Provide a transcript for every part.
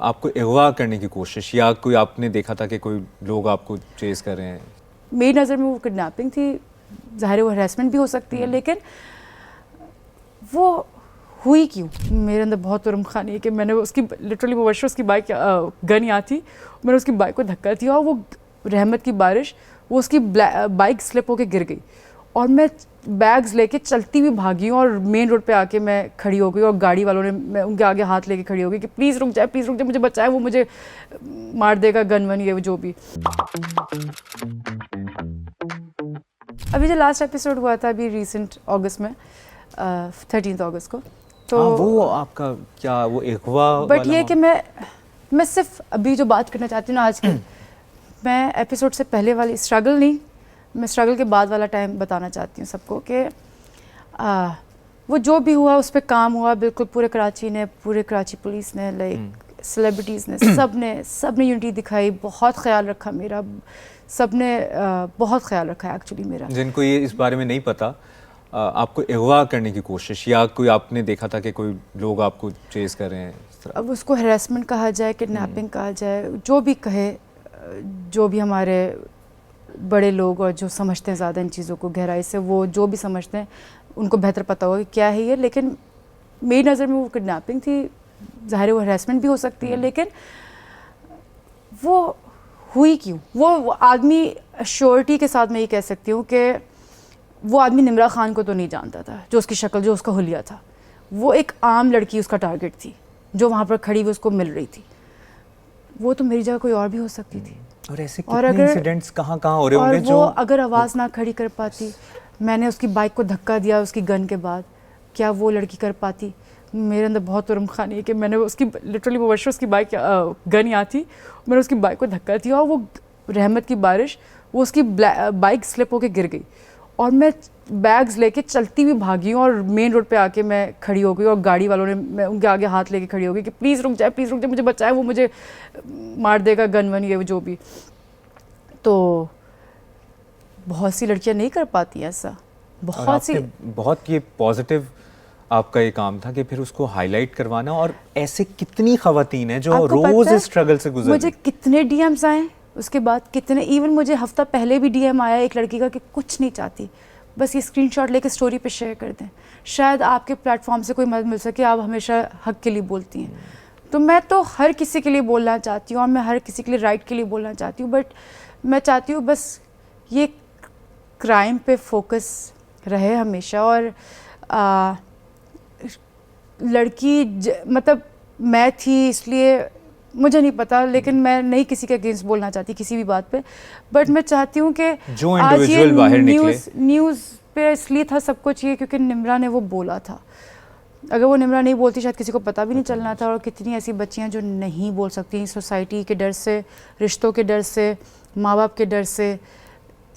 आपको अगवा करने की कोशिश या कोई आपने देखा था कि कोई लोग आपको चेस कर रहे हैं? मेरी नज़र में वो किडनैपिंग थी। ज़ाहिर है वो हरासमेंट भी हो सकती है, लेकिन वो हुई क्यों? मेरे अंदर बहुत तुरम खानी है कि मैंने उसकी लिटरली वो वर्ष उसकी बाइक गन याद थी, मैंने उसकी बाइक को धक्का दिया और वो रहमत की बारिश, वो उसकी बाइक स्लिप होके गिर गई और मैं बैग्स लेके चलती हुई भागी हूँ और मेन रोड पे आके मैं खड़ी हो गई और गाड़ी वालों ने मैं उनके आगे हाथ लेके खड़ी हो गई कि प्लीज़ रुक जाए, मुझे बचाए, वो मुझे मार देगा, गन वन ये जो भी। अभी जो लास्ट एपिसोड हुआ था अभी रिसेंट अगस्त में 13 अगस्त को, तो वो आपका क्या वो अगवा बट ये कि मैं सिर्फ अभी जो बात करना चाहती हूँ ना आज की, मैं एपिसोड से पहले वाली स्ट्रगल नहीं, मैं स्ट्रगल के बाद वाला टाइम बताना चाहती हूँ सबको कि वो जो भी हुआ उस पर काम हुआ बिल्कुल पूरे कराची पुलिस ने, लाइक सेलिब्रिटीज़ ने, सब ने यूनिटी दिखाई, बहुत ख्याल रखा मेरा, सब ने बहुत ख्याल रखा एक्चुअली मेरा। जिनको ये इस बारे में नहीं पता, आपको अगवा करने की कोशिश या कोई आपने देखा था कि कोई लोग आपको चेस कर रहे हैं इस तरह? अब उसको हरासमेंट कहा जाए, किडनैपिंग कहा जाए, जो भी कहे, जो भी हमारे बड़े लोग और जो समझते हैं ज़्यादा इन चीज़ों को गहराई से, वो जो भी समझते हैं उनको बेहतर पता होगा कि क्या है ये, लेकिन मेरी नज़र में वो किडनैपिंग थी। ज़ाहिर है वो हरासमेंट भी हो सकती है, लेकिन वो हुई क्यों? वो आदमी श्योरिटी के साथ मैं ये कह सकती हूँ कि वो आदमी निम्रा खान को तो नहीं जानता था, जो उसकी शक्ल, जो उसका हुलिया था। वो एक आम लड़की उसका टारगेट थी जो वहाँ पर खड़ी हुई उसको मिल रही थी। वो तो मेरी जगह कोई और भी हो सकती थी। और ऐसे कितने इंसिडेंट्स कहाँ हो रहे होंगे जो अगर आवाज़ ना खड़ी कर पाती, मैंने उसकी बाइक को धक्का दिया उसकी गन के बाद, क्या वो लड़की कर पाती? मेरे अंदर बहुत तुरम खानी है कि मैंने उसकी लिटरली वो वर्ष उसकी बाइक गन याद थी, मैंने उसकी बाइक को धक्का दिया और वो रहमत की बारिश, वो उसकी बाइक स्लिप होके गिर गई और मैं बैग्स लेके चलती हुई भागी हूँ और मेन रोड पे आके मैं खड़ी हो गई और गाड़ी वालों ने मैं उनके आगे हाथ लेके खड़ी हो गई कि प्लीज़ रुक जाए, मुझे बचाए, वो मुझे मार देगा, गन वन ये जो भी। तो बहुत सी लड़कियां नहीं कर पाती ऐसा, बहुत ये पॉजिटिव आपका ये काम था कि फिर उसको हाईलाइट करवाना। और ऐसे कितनी खवातीन हैं जो रोज इस स्ट्रगल से गुजर, मुझे कितने डीएम्स आए उसके बाद, कितने, इवन मुझे हफ्ता पहले भी डीएम आया एक लड़की का कि कुछ नहीं चाहती, बस ये स्क्रीनशॉट लेके स्टोरी पे शेयर कर दें, शायद आपके प्लेटफॉर्म से कोई मदद मिल सके, आप हमेशा हक के लिए बोलती हैं। तो मैं तो हर किसी के लिए बोलना चाहती हूँ और मैं हर किसी के लिए राइट के लिए बोलना चाहती हूँ, बट मैं चाहती हूँ बस ये क्राइम पे फोकस रहे हमेशा। और लड़की मतलब मैं थी इसलिए मुझे नहीं पता, लेकिन मैं नहीं किसी के अगेंस्ट बोलना चाहती किसी भी बात पे, बट मैं चाहती हूँ कि आज ये न्यूज़ पे इसलिए था सब कुछ ये क्योंकि निम्रा ने वो बोला था। अगर वो निम्रा नहीं बोलती शायद किसी को पता भी नहीं चलना था। और कितनी ऐसी बच्चियाँ जो नहीं बोल सकती, सोसाइटी के डर से, रिश्तों के डर से, माँ बाप के डर से,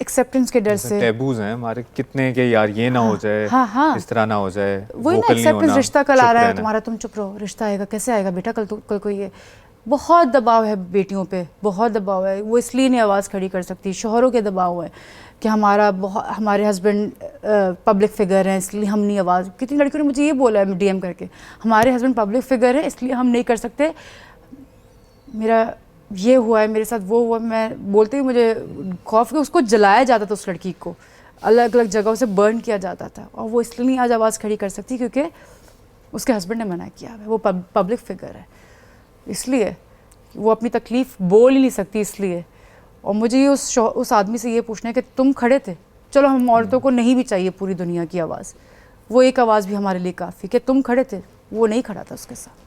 एक्सेप्टेंस के डर से। टैबूज हैं हमारे कितने के यार ये ना हो जाए, इस तरह ना हो जाए, वही ना, एक्सेप्टेंस, रिश्ता कल आ रहा है तुम्हारा, तुम चुप रहो, रिश्ता आएगा, कैसे आएगा बेटा कल को ये। बहुत दबाव है बेटियों पे, बहुत दबाव है। वो इसलिए नहीं आवाज़ खड़ी कर सकती, शोहरों के दबाव है कि हमारे हस्बैंड पब्लिक फिगर हैं इसलिए हम नहीं आवाज़। कितनी लड़कियों ने मुझे ये बोला है डीएम करके, हमारे हस्बैंड पब्लिक फिगर हैं इसलिए हम नहीं कर सकते, मेरा ये हुआ है, मेरे साथ वो हुआ। मैं बोलते ही मुझे खौफ कि उसको जलाया जाता था, उस लड़की को अलग अलग जगहों से बर्न किया जाता था, और वो इसलिए नहीं आज आवाज़ खड़ी कर सकती क्योंकि उसके हस्बैंड ने मना किया है, वो पब्लिक फिगर है, इसलिए वो अपनी तकलीफ़ बोल ही नहीं सकती इसलिए। और मुझे ये उस आदमी से ये पूछना है कि तुम खड़े थे, चलो हम औरतों को नहीं भी चाहिए पूरी दुनिया की आवाज़, वो एक आवाज़ भी हमारे लिए काफ़ी कि तुम खड़े थे, वो नहीं खड़ा था उसके साथ।